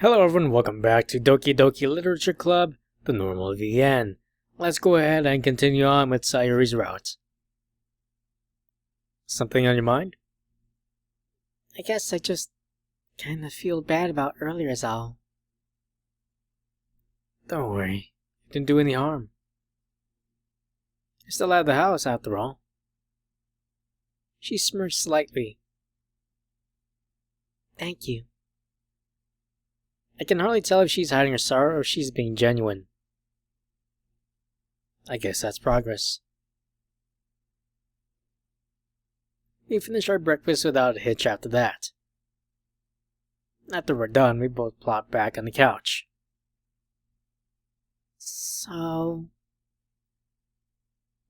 Hello everyone, welcome back to Doki Doki Literature Club, the normal VN. Let's go ahead and continue on with Sayuri's route. Something on your mind? I guess I just kinda feel bad about earlier is all. Don't worry, it didn't do any harm. You're still out of the house after all. She smirked slightly. Thank you. I can hardly tell if she's hiding her sorrow or if she's being genuine. I guess that's progress. We finished our breakfast without a hitch after that. After we're done, we both plopped back on the couch. So,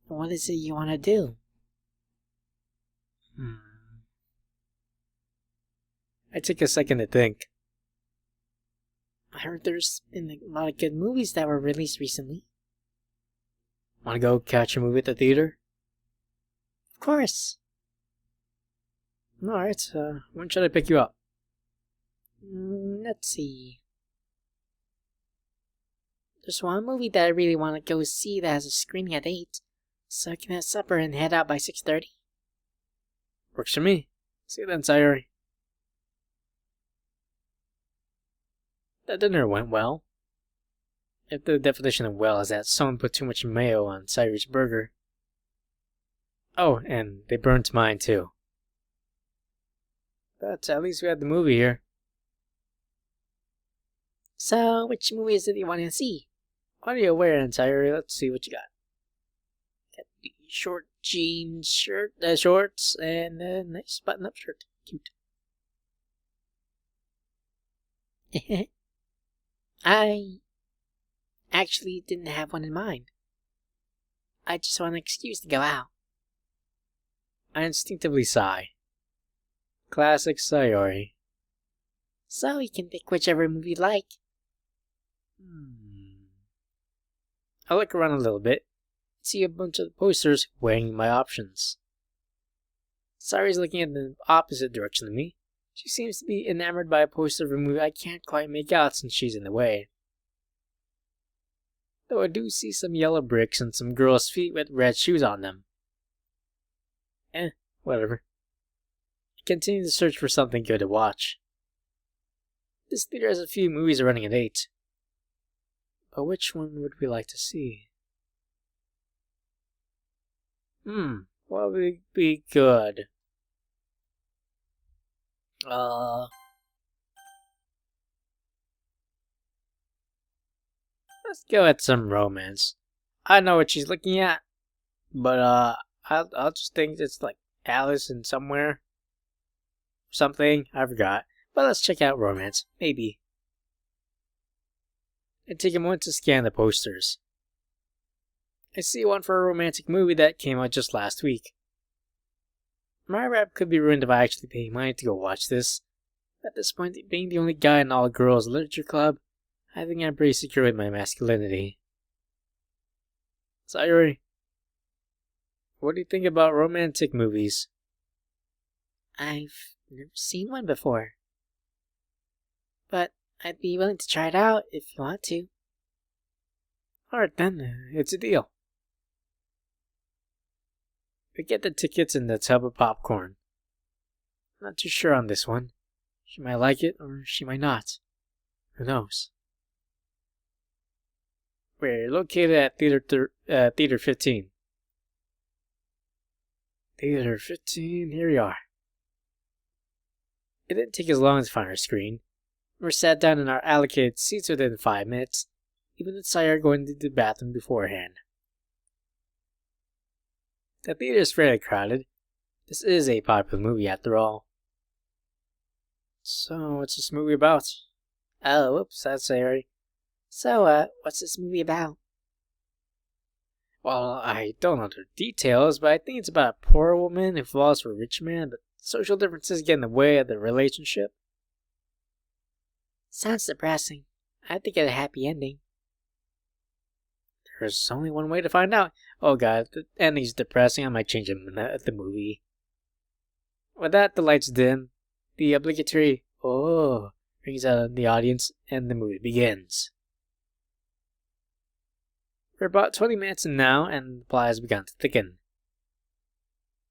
what is it you want to do? I took a second to think. I heard there's been a lot of good movies that were released recently. Want to go catch a movie at the theater? Of course. Alright, when should I pick you up? Let's see. There's one movie that I really want to go see that has a screening at 8, so I can have supper and head out by 6:30. Works for me. See you then, Sayuri. The dinner went well. If the definition of well is that someone put too much mayo on Sayuri's burger. Oh, and they burnt mine too. But at least we had the movie here. So, which movie is it you want to see? What are you wearing, Sayuri? Let's see what you got. Got the short jeans shorts and a nice button-up shirt. Cute. I actually didn't have one in mind. I just want an excuse to go out. I instinctively sigh. Classic Sayuri. So you can pick whichever movie you like. I look around a little bit, see a bunch of posters weighing my options. Sayuri's looking in the opposite direction of me. She seems to be enamored by a poster of a movie I can't quite make out since she's in the way. Though I do see some yellow bricks and some girls' feet with red shoes on them. Whatever. I continue to search for something good to watch. This theater has a few movies running at 8. But which one would we like to see? What would be good? Let's go at some romance. I know what she's looking at, but I'll just think it's like Alice in somewhere. Something, I forgot. But let's check out romance, maybe. I take a moment to scan the posters. I see one for a romantic movie that came out just last week. My rap could be ruined if I actually pay money to go watch this. At this point, being the only guy in all girls literature club, I think I'm pretty secure with my masculinity. Sayuri, what do you think about romantic movies? I've never seen one before. But I'd be willing to try it out if you want to. Alright then, it's a deal. We get the tickets and the tub of popcorn. Not too sure on this one. She might like it, or she might not. Who knows? We're located at Theater 15. Theater 15, here we are. It didn't take as long to find our screen. We sat down in our allocated seats within 5 minutes, even with Sayuri going to the bathroom beforehand. The theater is fairly crowded. This is a popular movie after all. So, what's this movie about? Oh, whoops, that's Sayuri. So, what's this movie about? Well, I don't know the details, but I think it's about a poor woman who falls for a rich man, but social differences get in the way of the relationship. Sounds depressing. I think it had a happy ending. There's only one way to find out. Oh god, the ending's depressing. I might change the movie. With that, the lights dim. The obligatory, oh, rings out in the audience, and the movie begins. We're about 20 minutes in now, and the plot has begun to thicken.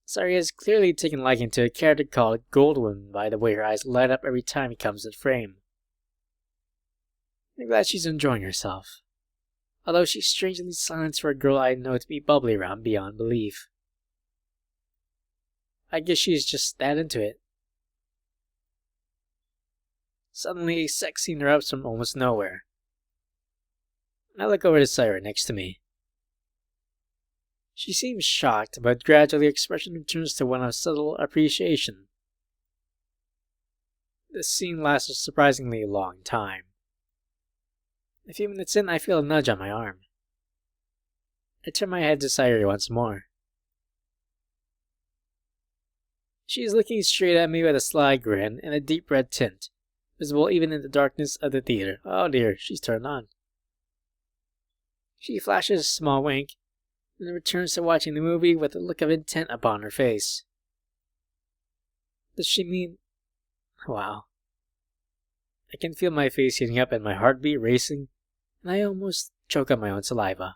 Sayuri has clearly taken liking to a character called Goldwyn by the way her eyes light up every time he comes in frame. I'm glad she's enjoying herself, although she's strangely silent for a girl I know to be bubbly around beyond belief. I guess she's just that into it. Suddenly, a sex scene erupts from almost nowhere. I look over to Sayuri next to me. She seems shocked, but gradually her expression returns to one of subtle appreciation. This scene lasts a surprisingly long time. A few minutes in, I feel a nudge on my arm. I turn my head to Sayuri once more. She is looking straight at me with a sly grin and a deep red tint, visible even in the darkness of the theater. Oh dear, she's turned on. She flashes a small wink, and then returns to watching the movie with a look of intent upon her face. Does she mean... Wow. I can feel my face heating up and my heartbeat racing, and I almost choke on my own saliva.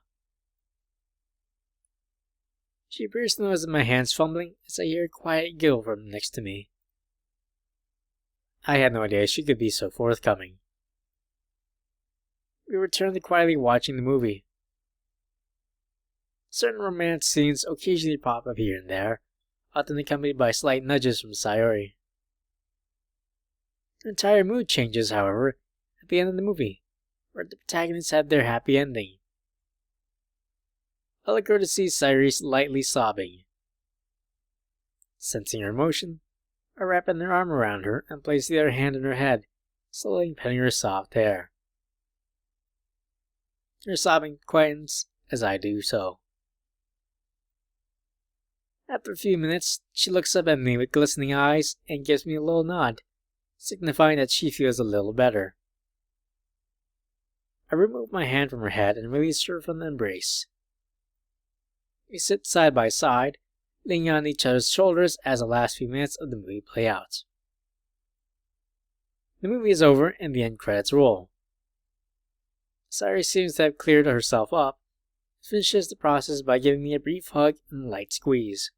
She appears to notice my hands fumbling as I hear a quiet giggle from next to me. I had no idea she could be so forthcoming. We return to quietly watching the movie. Certain romance scenes occasionally pop up here and there, often accompanied by slight nudges from Sayuri. The entire mood changes, however, at the end of the movie, where the protagonists have their happy ending. I look over to see Sayuri lightly sobbing. Sensing her emotion, I wrap an arm around her and place the other hand on her head, slowly petting her soft hair. Her sobbing quietens as I do so. After a few minutes, she looks up at me with glistening eyes and gives me a little nod, signifying that she feels a little better. I remove my hand from her head and release her from the embrace. We sit side by side, leaning on each other's shoulders as the last few minutes of the movie play out. The movie is over and the end credits roll. Sayuri seems to have cleared herself up, finishes the process by giving me a brief hug and a light squeeze.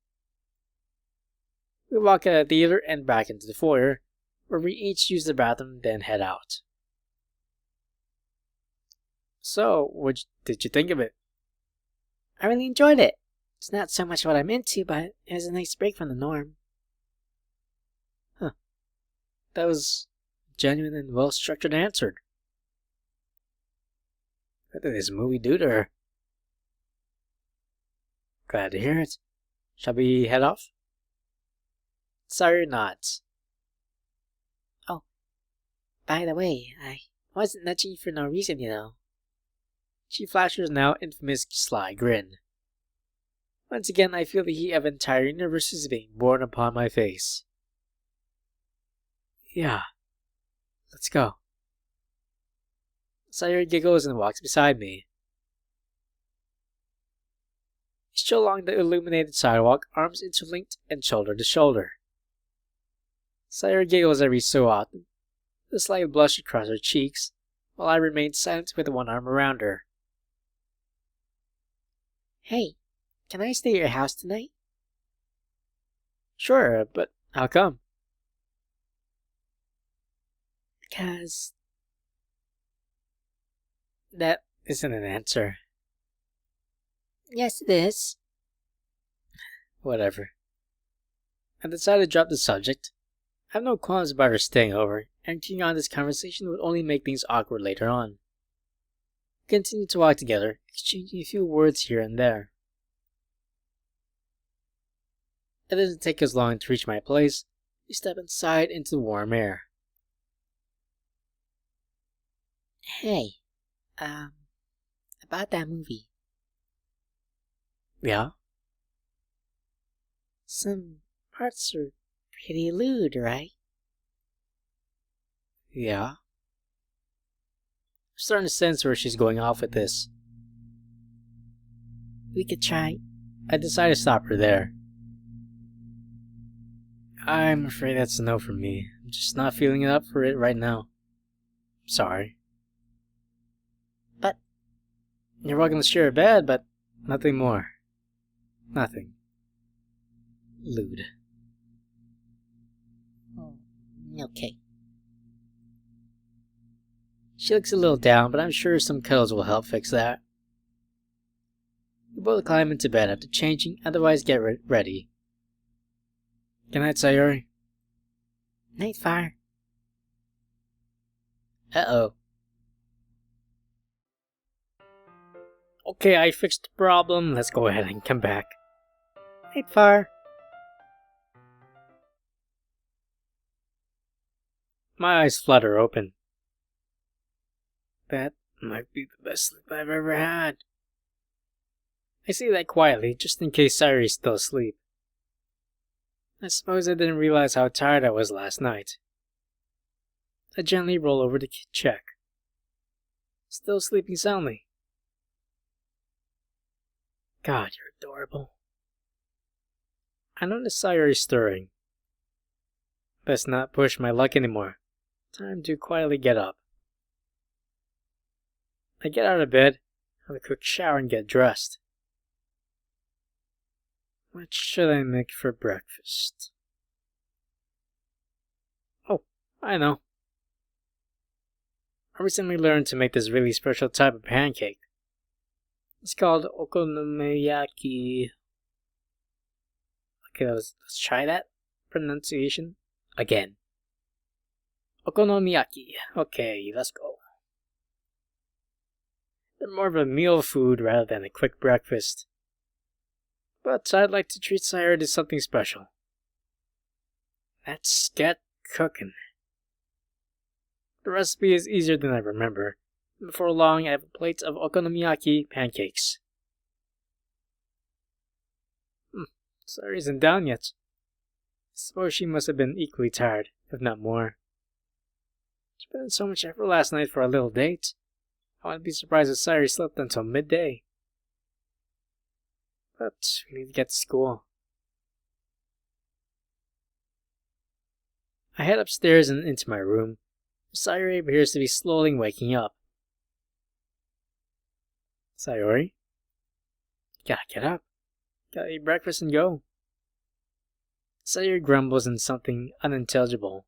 We walk out of the theater and back into the foyer, where we each use the bathroom, then head out. So, what did you think of it? I really enjoyed it. It's not so much what I'm into, but it was a nice break from the norm. Huh. That was genuine and well-structured answered. What did this movie do to her? Glad to hear it. Shall we head off? Sayuri nods. Oh, by the way, I wasn't nudging you for no reason, you know. She flashes an now infamous sly grin. Once again, I feel the heat of entire universes being born upon my face. Yeah, let's go. Sayuri giggles and walks beside me. We stroll along the illuminated sidewalk, arms interlinked and shoulder to shoulder. Sayuri giggles every so often, with a slight blush across her cheeks, while I remain silent with one arm around her. Hey, can I stay at your house tonight? Sure, but how come? Because... That isn't an answer. Yes, it is. Whatever. I decided to drop the subject. I have no qualms about her staying over, and continuing on this conversation would only make things awkward later on. We continue to walk together, exchanging a few words here and there. It doesn't take us long to reach my place. We step inside into the warm air. Hey, about that movie. Yeah? Some parts are pretty lewd, right? Yeah? I'm starting to sense where she's going off with this. We could try. I decide to stop her there. I'm afraid that's a no from me. I'm just not feeling up for it right now. sorry. But You're welcome to share a bed, but nothing more. Nothing. Lewd. okay. She looks a little down, but I'm sure some cuddles will help fix that. We both climb into bed after changing, otherwise get ready. Good night, Sayori. Night, Fire. Uh-oh. Okay, I fixed the problem. Let's go ahead and come back. Night, Fire. My eyes flutter open. That might be the best sleep I've ever had. I say that quietly, just in case Sayori's still asleep. I suppose I didn't realize how tired I was last night. I gently roll over to check. Still sleeping soundly. God, you're adorable. I notice Sayori stirring. Best not push my luck anymore. Time to quietly get up. I get out of bed, have a quick shower and get dressed. What should I make for breakfast? Oh, I know. I recently learned to make this really special type of pancake. It's called okonomiyaki. Okay, let's try that pronunciation again. Okonomiyaki. Okay, let's go. They're more of a meal food rather than a quick breakfast. But I'd like to treat Sayori to something special. Let's get cooking. The recipe is easier than I remember. Before long, I have a plate of okonomiyaki pancakes. Sayori isn't down yet. I suppose she must have been equally tired, if not more. She put in so much effort last night for our little date. I wouldn't be surprised if Sayori slept until midday. But we need to get to school. I head upstairs and into my room. Sayori appears to be slowly waking up. Sayori? Gotta get up. Gotta eat breakfast and go. Sayori grumbles in something unintelligible.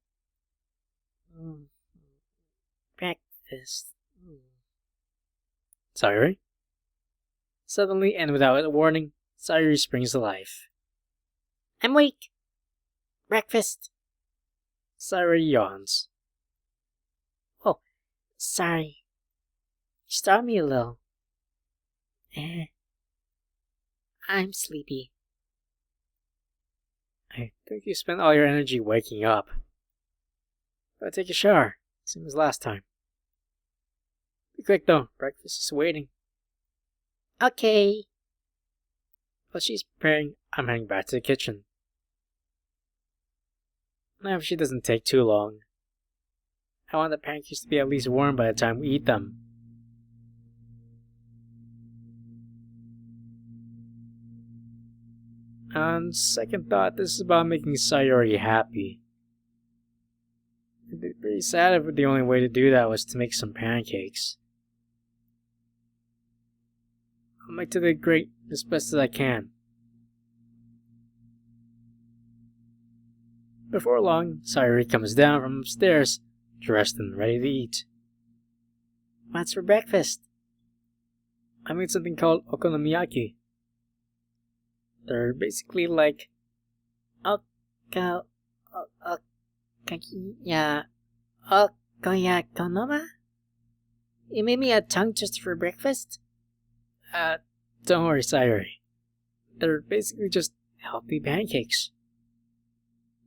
Breakfast. Sayori? Suddenly and without a warning, Sayori springs to life. I'm awake. Breakfast. Sayori yawns. Oh, sorry. You startled me a little. I'm sleepy. I think you spent all your energy waking up. Gotta take a shower, same as last time. Be quick though, breakfast is waiting. Okay. While she's preparing, I'm heading back to the kitchen. I hope she doesn't take too long. I want the pancakes to be at least warm by the time we eat them. On second thought, this is about making Sayori happy. It'd be pretty sad if the only way to do that was to make some pancakes. I'll make to the grate as best as I can. Before long, Sayori comes down from upstairs, dressed and ready to eat. What's for breakfast? I made something called okonomiyaki. They're basically like Okoyakonoma? You made me a tongue twister for breakfast? Don't worry, Sayori. They're basically just healthy pancakes.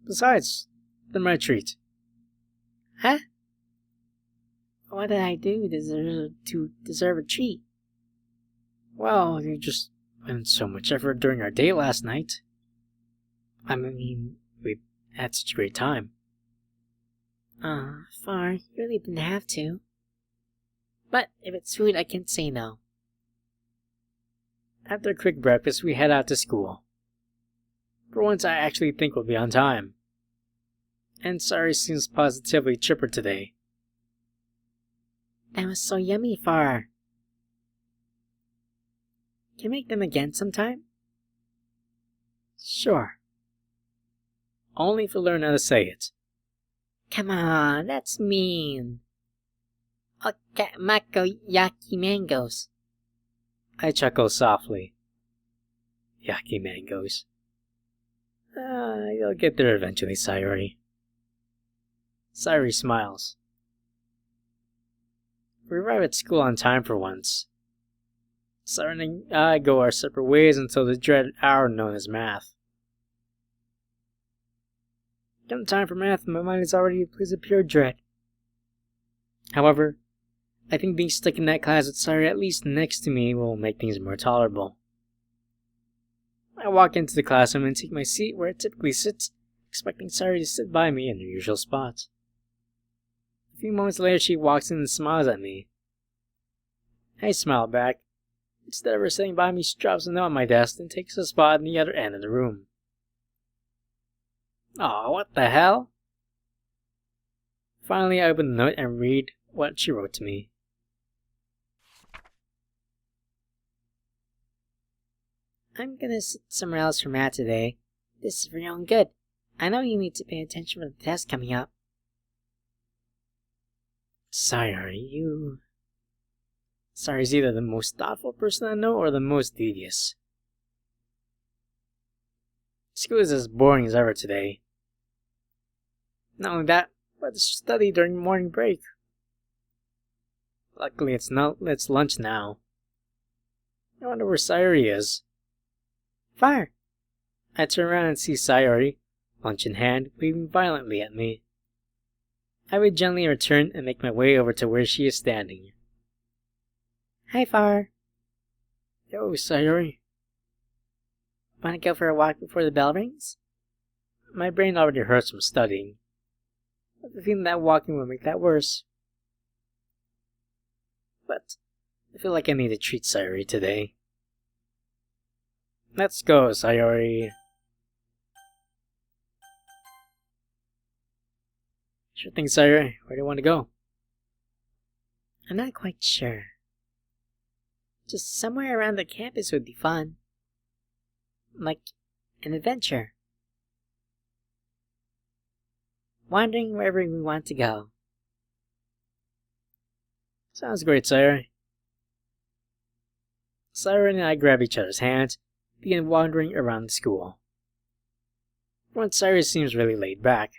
Besides, they're my treat. Huh? What did I do to deserve a treat? Well, you just put in so much effort during our date last night. I mean, we had such a great time. Far, you really didn't have to. But if it's food, I can't say no. After a quick breakfast, we head out to school. For once, I actually think we'll be on time. And Sayori seems positively chipper today. That was so yummy, Far. Can you make them again sometime? Sure. Only if you learn how to say it. Come on, that's mean. Yaki mangoes. I chuckle softly. Yaki mangoes. You'll get there eventually, Sayori. Sayori smiles. We arrive at school on time for once. Sayori and I go our separate ways until the dreaded hour known as math. Come time for math, my mind is already a place of pure dread. However, I think being stuck in that class with Sayori at least next to me will make things more tolerable. I walk into the classroom and take my seat where it typically sits, expecting Sayori to sit by me in her usual spot. A few moments later, she walks in and smiles at me. I smile back. Instead of her sitting by me, she drops a note on my desk and takes a spot in the other end of the room. Aw, what the hell? Finally, I open the note and read what she wrote to me. I'm gonna sit somewhere else for math today. This is for your own good. I know you need to pay attention for the test coming up. Sayori's either the most thoughtful person I know or the most devious. School is as boring as ever today. Not only that, but to study during morning break. Luckily, it's lunch now. I wonder where Sayori is. Far. I turn around and see Sayori, lunch in hand, waving violently at me. I would gently return and make my way over to where she is standing. Hi, Far. Yo, Sayori. Wanna go for a walk before the bell rings? My brain already hurts from studying, but the feeling that walking will make that worse. But I feel like I need to treat Sayori today. Let's go, Sayori. Sure thing, Sayori. Where do you want to go? I'm not quite sure. Just somewhere around the campus would be fun. Like an adventure. Wandering wherever we want to go. Sounds great, Sayori. Sayori and I grab each other's hands, begin wandering around the school. For once, Sayori seems really laid back.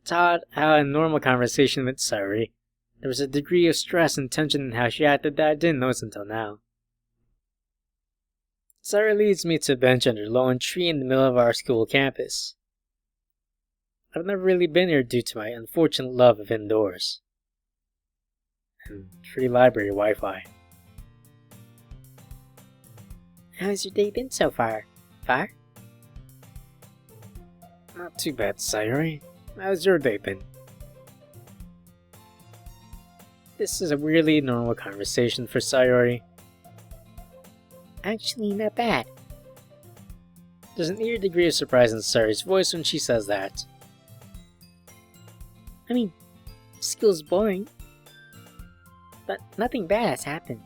It's odd how in normal conversation with Sayori, there was a degree of stress and tension in how she acted that I didn't notice until now. Sayori leads me to a bench under a lone tree in the middle of our school campus. I've never really been here due to my unfortunate love of indoors. And free library Wi-Fi. How's your day been so far? Far? Not too bad, Sayori. How's your day been? This is a weirdly normal conversation for Sayori. Actually, not bad. There's an eerie degree of surprise in Sayori's voice when she says that. I mean, school's boring. But nothing bad has happened.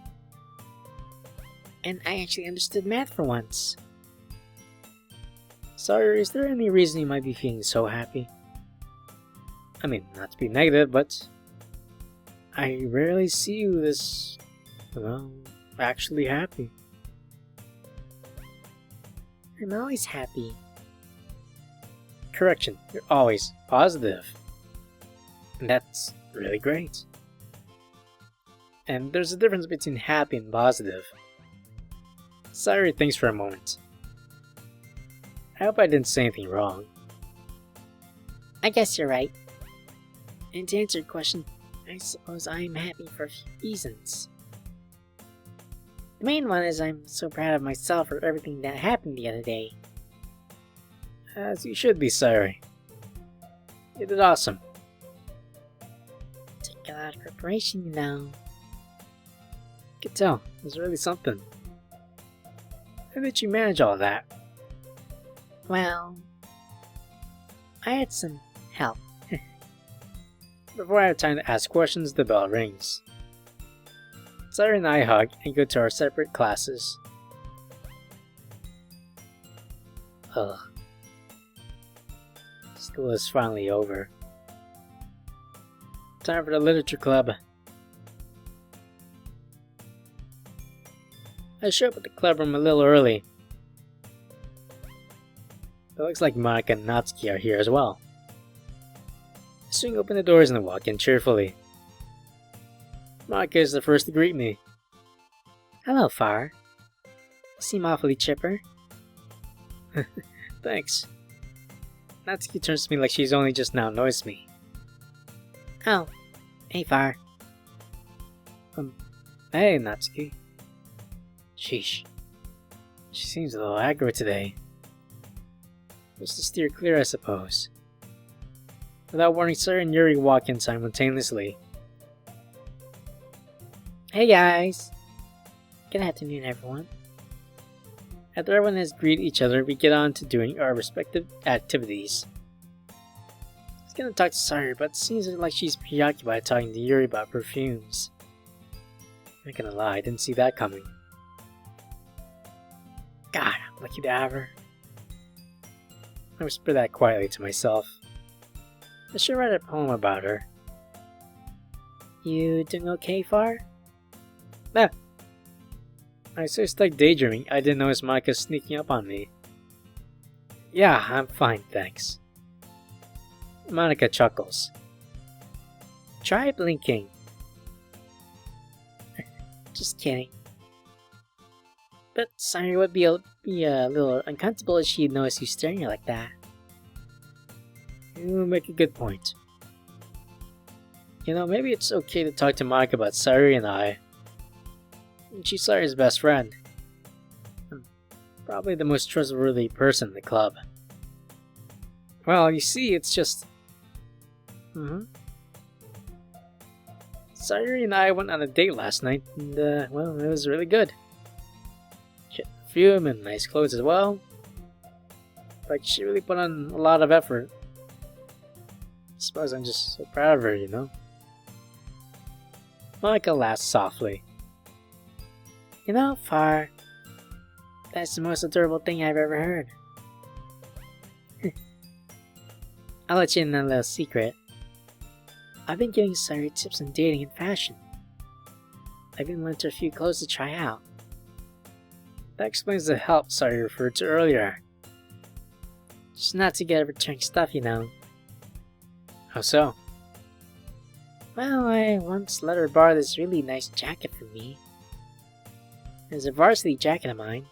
And I actually understood math for once. Sayori, is there any reason you might be feeling so happy? I mean, not to be negative, but I rarely see you this, actually happy. I'm always happy. Correction, you're always positive. And that's really great. And there's a difference between happy and positive. Sayori thinks for a moment. I hope I didn't say anything wrong. I guess you're right. And to answer your question, I suppose I'm happy for a few reasons. The main one is I'm so proud of myself for everything that happened the other day. As you should be, Sayori. You did awesome. Took a lot of preparation, you know. Could tell, it was really something. How did you manage all that? Well, I had some help. Before I have time to ask questions, the bell rings. Sayuri and I hug and go to our separate classes. Ugh. School is finally over. Time for the literature club. I show up at the club room a little early. It looks like Monica and Natsuki are here as well. I swing open the doors and walk in cheerfully. Monica is the first to greet me. Hello, Far. You seem awfully chipper. Thanks. Natsuki turns to me like she's only just now noticed me. Oh, hey, Far. Hey, Natsuki. Sheesh. She seems a little aggro today. Just to steer clear, I suppose. Without warning, Sayuri and Yuri walk in simultaneously. Hey, guys. Good afternoon, everyone. After everyone has greeted each other, we get on to doing our respective activities. I was gonna talk to Sayuri, but it seems like she's preoccupied talking to Yuri about perfumes. Not gonna lie, I didn't see that coming. God, I'm lucky to have her. I whisper that quietly to myself. I should write a poem about her. You doing okay, Far? Nah. I was so stuck daydreaming, I didn't notice Monica sneaking up on me. Yeah, I'm fine, thanks. Monica chuckles. Try blinking. Just kidding. But Sayuri would be a little uncomfortable if she noticed you staring at her like that. You make a good point. You know, maybe it's okay to talk to Monica about Sayuri and I. She's Sayuri's best friend. Probably the most trustworthy person in the club. Well, you see, it's just... Sayuri and I went on a date last night, and, well, it was really good. She had perfume and nice clothes as well. Like, she really put on a lot of effort. I suppose I'm just so proud of her, you know? Monica laughs softly. You know, Far, that's the most adorable thing I've ever heard. I'll let you in on a little secret. I've been giving Sayuri tips on dating and fashion. I've even lent her a few clothes to try out. That explains the help Sayuri referred to earlier. Just not to get returning stuff, you know. How so? Well, I once let her borrow this really nice jacket from me. It's a varsity jacket of mine.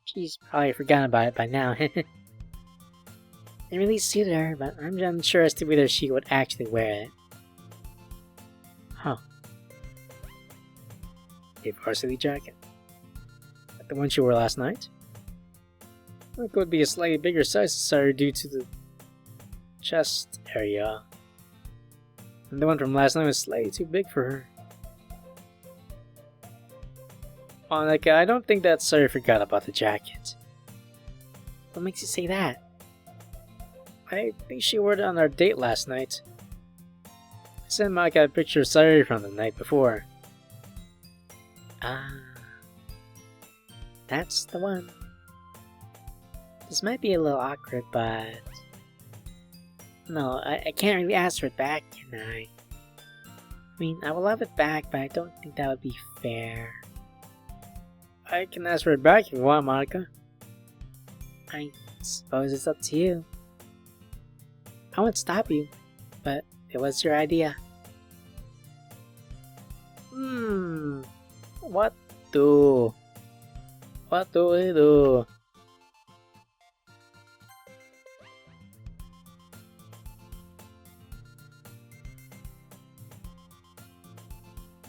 She's probably forgotten about it by now. It really suited her, but I'm unsure as to whether she would actually wear it. Huh. A varsity jacket? Like the one she wore last night? I think it would be a slightly bigger size to Sayuri due to the chest area. And the one from last night was slightly too big for her. Monica, I don't think that Sayuri forgot about the jacket. What makes you say that? I think she wore it on our date last night. I sent Monica a picture of Sayuri from the night before. Ah. That's the one. This might be a little awkward, but... No, I can't really ask for it back, can I? I mean, I will love it back, but I don't think that would be fair. I can ask for it back if you want, Monica. I suppose it's up to you. I won't stop you, but it was your idea. What do we do?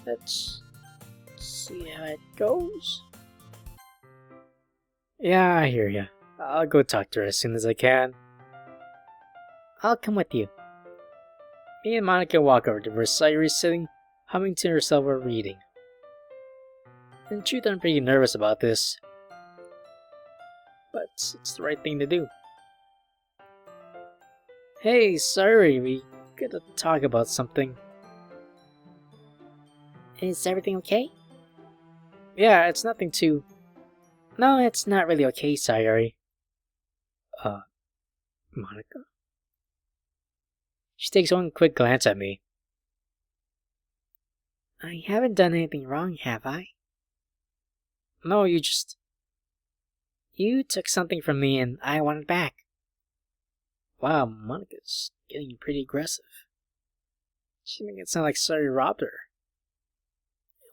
Let's see how it goes. Yeah, I hear ya. I'll go talk to her as soon as I can. I'll come with you. Me and Monica walk over to where Sayuri's sitting, humming to herself while reading. In truth, I'm pretty nervous about this. But it's the right thing to do. Hey, Sayuri, we gotta talk about something. Is everything okay? Yeah, it's nothing too... No, it's not really okay, Sayori. Monica? She takes one quick glance at me. I haven't done anything wrong, have I? No, you took something from me and I want it back. Wow, Monica's getting pretty aggressive. She's making it sound like Sayori robbed her.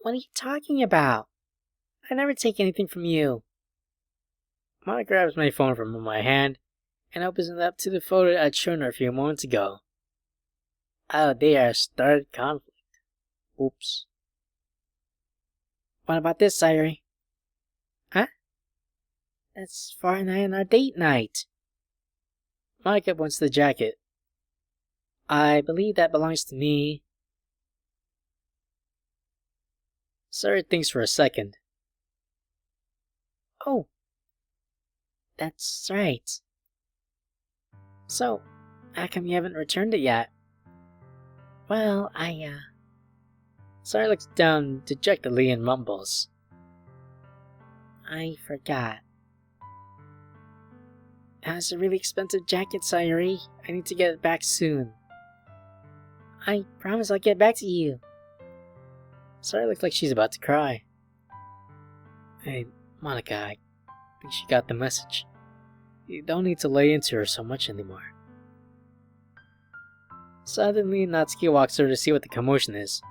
What are you talking about? I never take anything from you. Monica grabs my phone from my hand and opens it up to the photo I'd shown her a few moments ago. Oh dear, started conflict. Oops. What about this, Sayori? Huh? That's Far and I on our date night. Monica points to the jacket. I believe that belongs to me. Sayori thinks for a second. Oh. That's right. So, how come you haven't returned it yet? Well, Sayori looks down dejectedly and mumbles. I forgot. That's a really expensive jacket, Sayori. I need to get it back soon. I promise I'll get back to you. Sayori looks like she's about to cry. Hey, Monica, I think she got the message. You don't need to lay into her so much anymore. Suddenly, Natsuki walks over to see what the commotion is.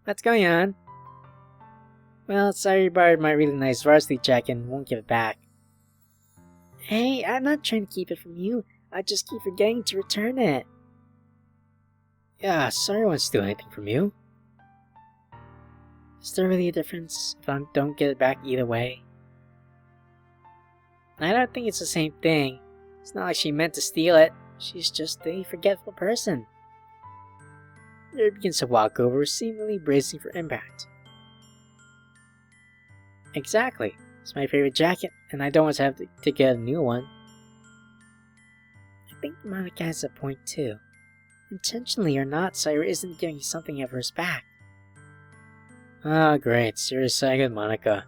What's going on? Well, Sayori borrowed my really nice varsity jacket and won't give it back. Hey, I'm not trying to keep it from you. I just keep forgetting to return it. Yeah, Sayori won't steal anything from you. Is there really a difference if I don't get it back either way? I don't think it's the same thing. It's not like she meant to steal it. She's just a forgetful person. Yuri begins to walk over, seemingly bracing for impact. Exactly. It's my favorite jacket, and I don't want to have to get a new one. I think Monica has a point too. Intentionally or not, Sayori isn't giving something of hers back. Ah, great. Serious with Monica.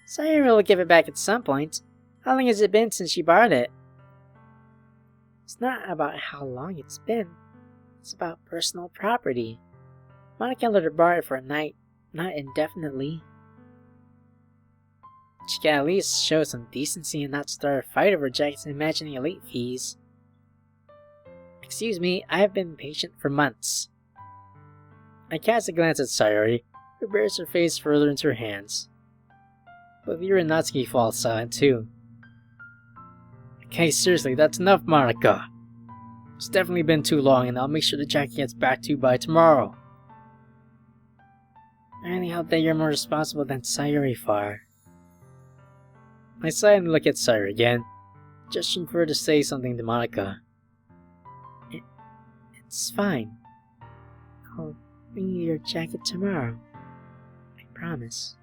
Sayori will give it back at some point. How long has it been since she borrowed it? It's not about how long it's been. It's about personal property. Monica let her borrow it for a night, not indefinitely. She can at least show some decency and not start a fight over jackets and imagining late fees. Excuse me, I have been patient for months. I cast a glance at Sayori, who buries her face further into her hands. Both Yuri and Natsuki fall silent too. Okay, seriously, that's enough, Monica. It's definitely been too long, and I'll make sure the jacket gets back to you by tomorrow. I really hope that you're more responsible than Sayori Far. I sigh and look at Sayori again, gesturing for her to say something to Monica. It's fine. I'll bring you your jacket tomorrow. I promise.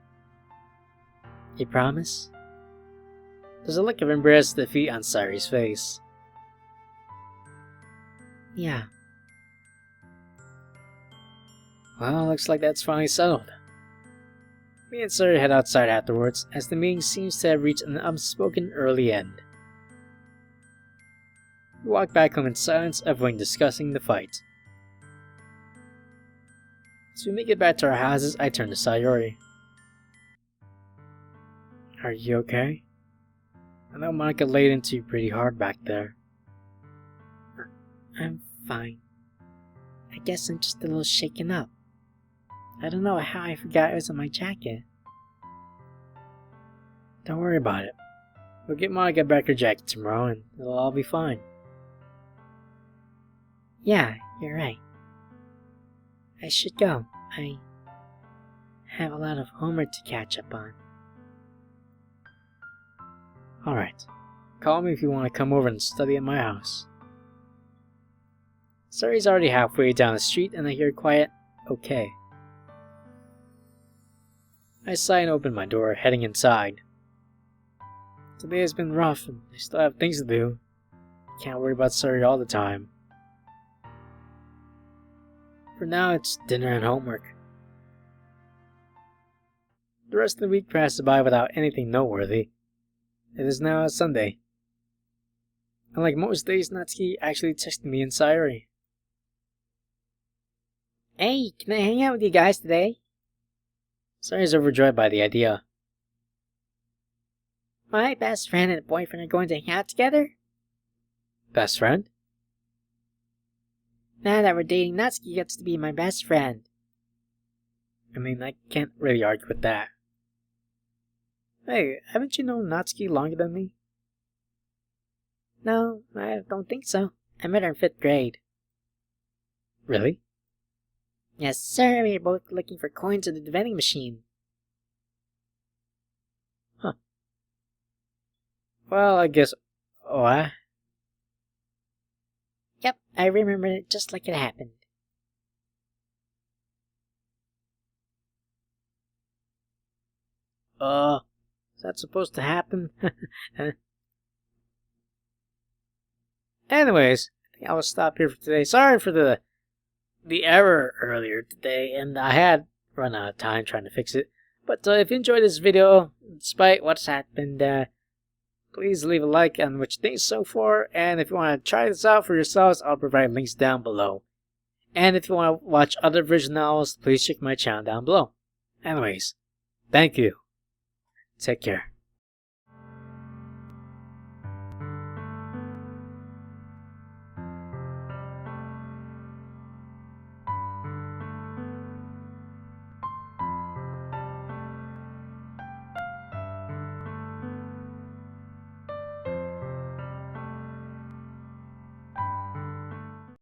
You promise? There's a look of embarrassed defeat on Sayori's face. Yeah. Well, looks like that's finally settled. Me and Sayori head outside afterwards, as the meeting seems to have reached an unspoken early end. We walk back home in silence, avoiding discussing the fight. As we make it back to our houses, I turn to Sayori. Are you okay? I know Monica laid into you pretty hard back there. I'm fine. I guess I'm just a little shaken up. I don't know how I forgot it was on my jacket. Don't worry about it. We'll get Monica back her jacket tomorrow and it'll all be fine. Yeah, you're right. I should go. I have a lot of homework to catch up on. Alright. Call me if you want to come over and study at my house. Sayori's already halfway down the street and I hear a quiet, okay. I sigh and open my door, heading inside. Today has been rough and I still have things to do. can't worry about Surrey all the time. For now, it's dinner and homework. The rest of the week passes by without anything noteworthy. It is now Sunday. Unlike most days, Natsuki actually texted me in Sayori. Hey, can I hang out with you guys today? Sayori is overjoyed by the idea. My best friend and boyfriend are going to hang out together? Best friend? Now that we're dating, Natsuki gets to be my best friend. I mean, I can't really argue with that. Hey, haven't you known Natsuki longer than me? No, I don't think so. I met her in 5th grade. Really? Yes, sir. We were both looking for coins in the vending machine. Huh. Well, I guess... What? Yep, I remember it just like it happened. Is that supposed to happen? Anyways, I think I'll stop here for today. Sorry for the error earlier today, and I had run out of time trying to fix it. But if you enjoyed this video, despite what's happened, please leave a like on what you think so far. And if you want to try this out for yourselves, I'll provide links down below. And if you want to watch other visual novels, please check my channel down below. Anyways, thank you. Take care.